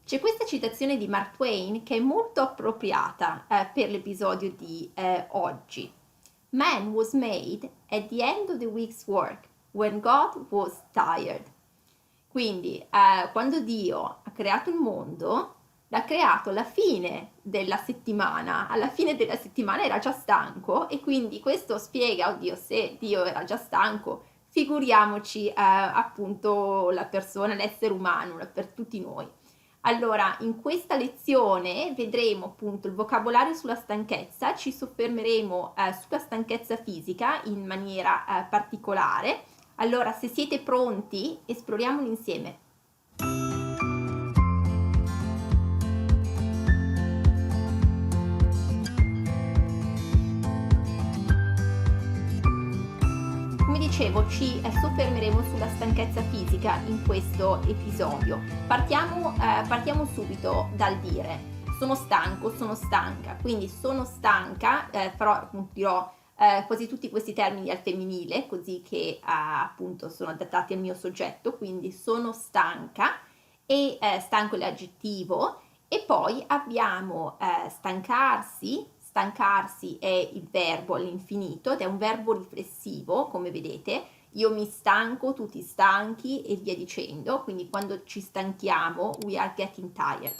C'è questa citazione di Mark Twain che è molto appropriata per l'episodio di oggi. Man was made at the end of the week's work, when God was tired. Quindi quando Dio ha creato il mondo, l'ha creato alla fine della settimana era già stanco, e quindi questo spiega, oddio, se Dio era già stanco, figuriamoci appunto la persona, l'essere umano, per tutti noi. Allora, in questa lezione vedremo appunto il vocabolario sulla stanchezza, ci soffermeremo sulla stanchezza fisica in maniera particolare. Allora, se siete pronti, esploriamolo insieme. Come dicevo, ci soffermeremo sulla stanchezza fisica in questo episodio. Partiamo subito dal dire sono stanco, sono stanca. Quindi sono stanca, però dirò quasi tutti questi termini al femminile, così che appunto sono adattati al mio soggetto. Quindi sono stanca, e stanco è l'aggettivo, e poi abbiamo stancarsi. Stancarsi è il verbo all'infinito ed è un verbo riflessivo, come vedete. Io mi stanco, tu ti stanchi e via dicendo. Quindi quando ci stanchiamo, we are getting tired,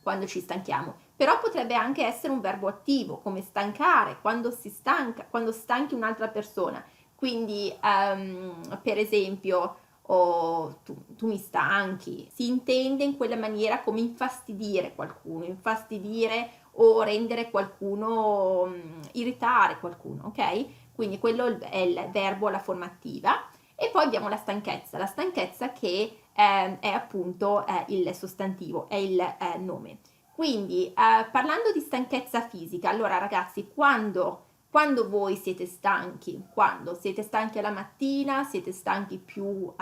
quando ci stanchiamo. Però potrebbe anche essere un verbo attivo, come stancare, quando si stanca, quando stanchi un'altra persona. Quindi per esempio, tu mi stanchi, si intende in quella maniera come infastidire qualcuno, infastidire o rendere qualcuno, irritare qualcuno, ok? Quindi quello è il verbo, la forma attiva. E poi abbiamo la stanchezza che è appunto il sostantivo, è il nome. Quindi parlando di stanchezza fisica, allora ragazzi, quando voi siete stanchi? Quando siete stanchi alla mattina, siete stanchi più,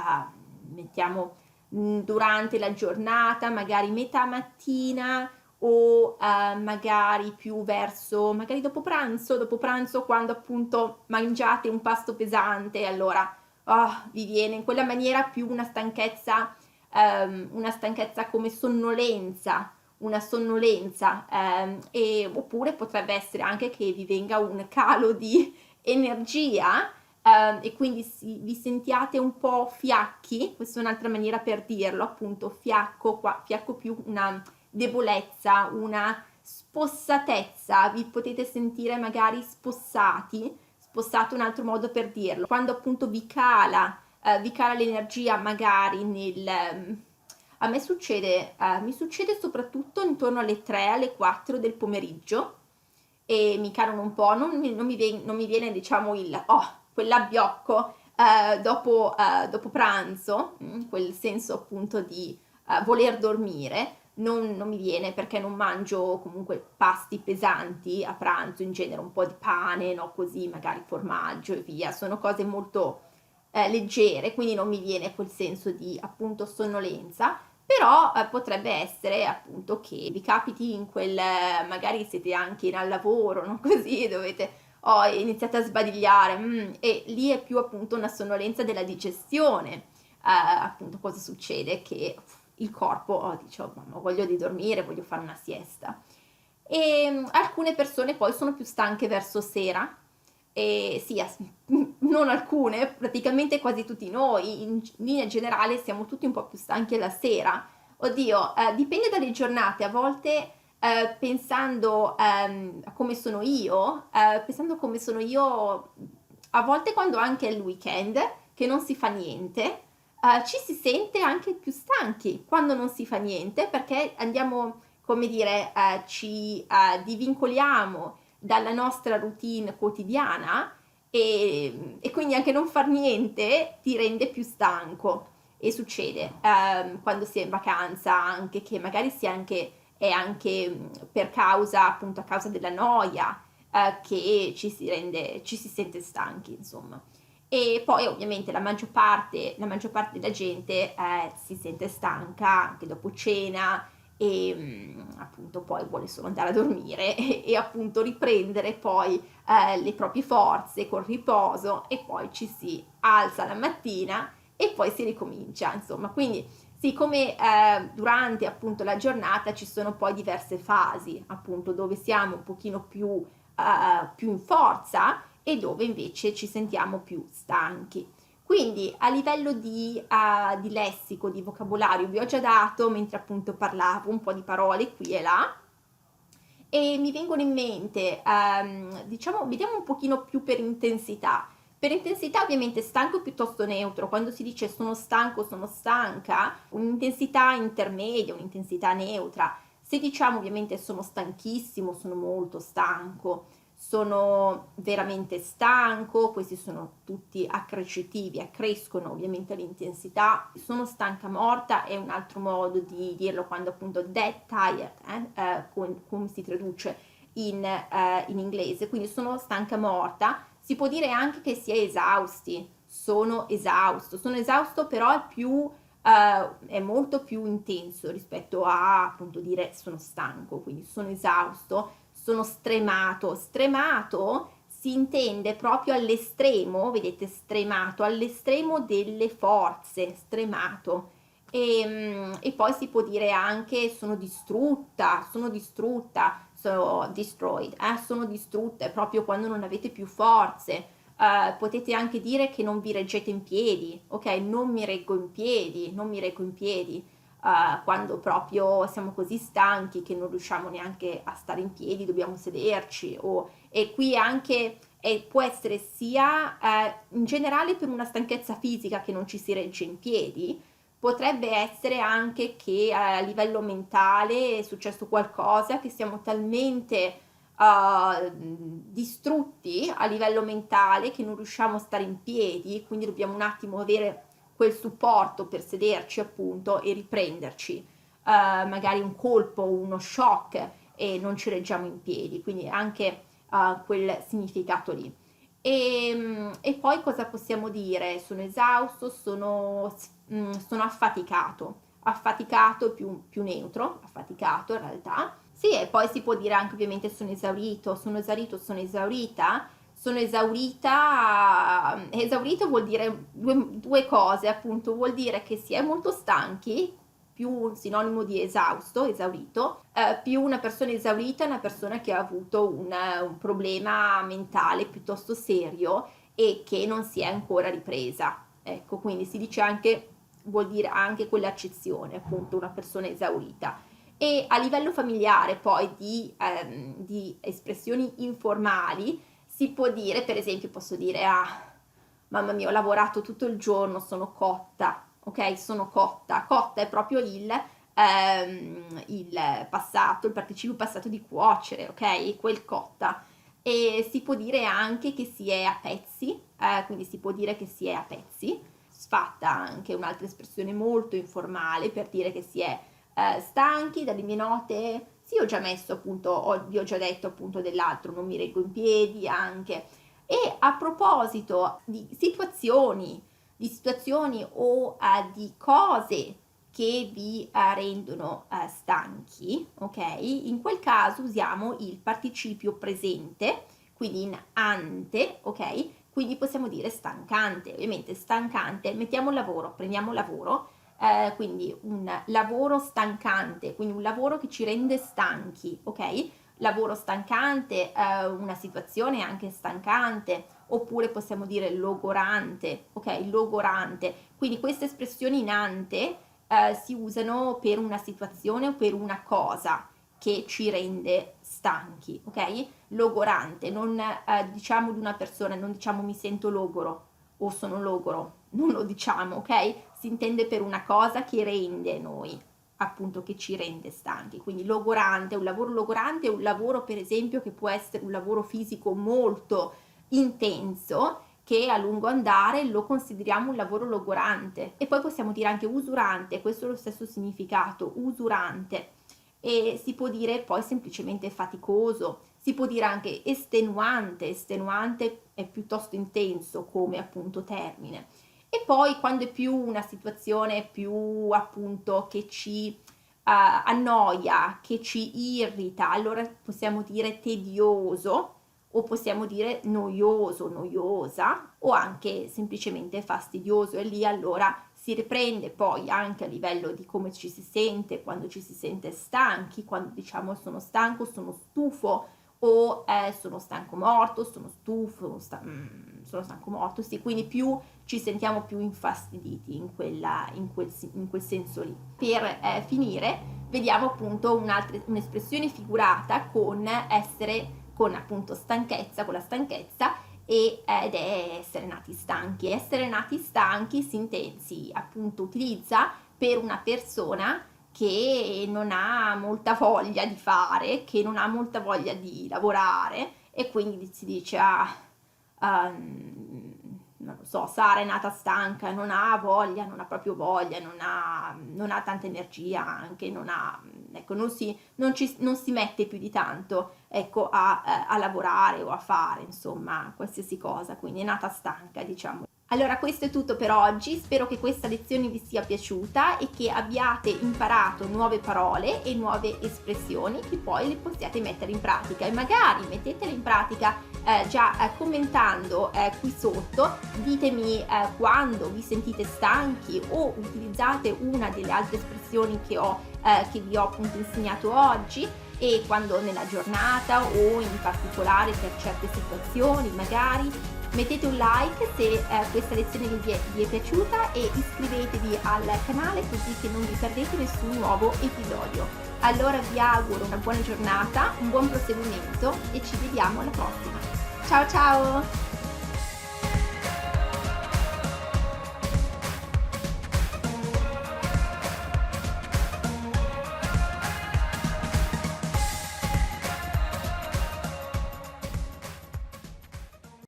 mettiamo, durante la giornata, magari metà mattina, o magari più verso, magari dopo pranzo quando appunto mangiate un pasto pesante, allora vi viene in quella maniera più una stanchezza come sonnolenza, una sonnolenza, oppure potrebbe essere anche che vi venga un calo di energia, e quindi vi sentiate un po' fiacchi. Questa è un'altra maniera per dirlo, appunto fiacco più una debolezza, una spossatezza, vi potete sentire magari spossati. Spossato è un altro modo per dirlo, quando appunto vi cala l'energia magari a me succede, mi succede soprattutto intorno alle 3, alle 4 del pomeriggio, e mi calano un po', non mi viene diciamo quell'abbiocco dopo pranzo, quel senso appunto di voler dormire, non mi viene, perché non mangio comunque pasti pesanti a pranzo, in genere un po' di pane, no, così magari formaggio e via, sono cose molto leggere, quindi non mi viene quel senso di appunto sonnolenza. Però potrebbe essere appunto che vi capiti in quel, magari siete anche al lavoro, no? Così dovete, iniziate a sbadigliare, e lì è più appunto una sonnolenza della digestione. Appunto cosa succede? Che il corpo dice, mamma, voglio di dormire, voglio fare una siesta. E alcune persone poi sono più stanche verso sera, e sì, non alcune, praticamente quasi tutti noi, in linea generale siamo tutti un po' più stanchi alla sera. Oddio, dipende dalle giornate, a volte pensando a come sono io, a volte quando anche è il weekend, che non si fa niente, ci si sente anche più stanchi quando non si fa niente, perché andiamo, come dire, ci divincoliamo dalla nostra routine quotidiana, e quindi anche non far niente ti rende più stanco. E succede quando si è in vacanza anche che magari è anche per causa, appunto a causa della noia, che ci si sente stanchi, insomma. E poi ovviamente la maggior parte della gente si sente stanca anche dopo cena, e appunto poi vuole solo andare a dormire e appunto riprendere poi le proprie forze col riposo, e poi ci si alza la mattina e poi si ricomincia, insomma. Quindi Sì, come durante appunto la giornata ci sono poi diverse fasi, appunto, dove siamo un pochino più in forza e dove invece ci sentiamo più stanchi. Quindi a livello di lessico, di vocabolario, vi ho già dato, mentre appunto parlavo, un po' di parole qui e là, e mi vengono in mente, diciamo, vediamo un pochino più per intensità. Per intensità ovviamente stanco è piuttosto neutro, quando si dice sono stanco, sono stanca, un'intensità intermedia, un'intensità neutra. Se diciamo ovviamente sono stanchissimo, sono molto stanco, sono veramente stanco, questi sono tutti accrescitivi, accrescono ovviamente l'intensità. Sono stanca morta è un altro modo di dirlo, quando appunto dead tired, come si traduce in inglese, quindi sono stanca morta. Si può dire anche che si è esausti, sono esausto, però è molto più intenso rispetto a appunto dire sono stanco, quindi sono esausto, sono stremato. Stremato si intende proprio all'estremo, vedete, stremato, all'estremo delle forze, stremato. E poi si può dire anche sono distrutta, sono destroyed, sono distrutta, è proprio quando non avete più forze. Potete anche dire che non vi reggete in piedi, ok? Non mi reggo in piedi, non mi reggo in piedi. Quando proprio siamo così stanchi che non riusciamo neanche a stare in piedi, dobbiamo sederci. E qui anche può essere sia in generale per una stanchezza fisica che non ci si regge in piedi, potrebbe essere anche che a livello mentale è successo qualcosa, che siamo talmente distrutti a livello mentale che non riusciamo a stare in piedi, quindi dobbiamo un attimo avere quel supporto per sederci appunto e riprenderci, magari un colpo, uno shock e non ci reggiamo in piedi, quindi anche quel significato lì. E poi cosa possiamo dire? Sono esausto, sono affaticato più neutro, affaticato in realtà. Sì, e poi si può dire anche ovviamente sono esaurito, sono esaurita. Sono esaurita, esaurito vuol dire due cose, appunto, vuol dire che si è molto stanchi, più un sinonimo di esausto, esaurito, più una persona esaurita è una persona che ha avuto un problema mentale piuttosto serio e che non si è ancora ripresa. Ecco, quindi si dice anche, vuol dire anche quell'accezione, appunto, una persona esaurita. E a livello familiare poi di espressioni informali si può dire, per esempio posso dire mamma mia, ho lavorato tutto il giorno, sono cotta, ok? Sono cotta. Cotta è proprio il passato, il participio passato di cuocere, ok? Quel cotta. E si può dire anche che si è a pezzi, quindi si può dire che si è a pezzi. Sfatta anche un'altra espressione molto informale per dire che si è stanchi. Dalle mie note, sì, ho già messo appunto, vi ho già detto appunto dell'altro, non mi reggo in piedi anche. E a proposito di situazioni o di cose che vi rendono stanchi, ok? In quel caso usiamo il participio presente, quindi in ante, ok? Quindi possiamo dire stancante, ovviamente stancante, mettiamo il lavoro, prendiamo lavoro, quindi un lavoro stancante, quindi un lavoro che ci rende stanchi, ok? Lavoro stancante, una situazione anche stancante, oppure possiamo dire logorante, ok? Logorante. Quindi queste espressioni in ante si usano per una situazione o per una cosa che ci rende stanchi, ok? Logorante, non diciamo di una persona, non diciamo mi sento logoro o sono logoro, non lo diciamo, ok? Si intende per una cosa che rende noi, appunto, che ci rende stanchi. Quindi logorante, un lavoro logorante è un lavoro, per esempio, che può essere un lavoro fisico molto intenso, che a lungo andare lo consideriamo un lavoro logorante. E poi possiamo dire anche usurante, questo è lo stesso significato, usurante. E si può dire poi semplicemente faticoso, si può dire anche estenuante, estenuante è piuttosto intenso come appunto termine. E poi quando è più una situazione più appunto che ci annoia, che ci irrita, allora possiamo dire tedioso o possiamo dire noioso, noiosa o anche semplicemente fastidioso, e lì allora Si riprende poi anche a livello di come ci si sente quando ci si sente stanchi, quando diciamo sono stanco, sono stufo, o sono stanco morto, sono stufo, sono stanco morto, sì, quindi più ci sentiamo più infastiditi in quel senso lì. Per finire vediamo appunto un'espressione figurata con appunto stanchezza, con la stanchezza, ed è essere nati stanchi. Essere nati stanchi si appunto utilizza per una persona che non ha molta voglia di fare, che non ha molta voglia di lavorare, e quindi si dice non lo so, Sara è nata stanca, non ha voglia, non ha proprio voglia, non ha tanta energia, anche non si mette più di tanto, ecco, a lavorare o a fare, insomma, qualsiasi cosa, quindi è nata stanca, diciamo. Allora, questo è tutto per oggi, spero che questa lezione vi sia piaciuta e che abbiate imparato nuove parole e nuove espressioni che poi le possiate mettere in pratica, e magari mettetele in pratica già commentando qui sotto. Ditemi quando vi sentite stanchi, o utilizzate una delle altre espressioni che vi ho appunto insegnato oggi, e quando nella giornata o in particolare per certe situazioni. Magari mettete un like se questa lezione vi è piaciuta, e iscrivetevi al canale così che non vi perdete nessun nuovo episodio. Allora vi auguro una buona giornata, un buon proseguimento, e ci vediamo alla prossima. Ciao ciao!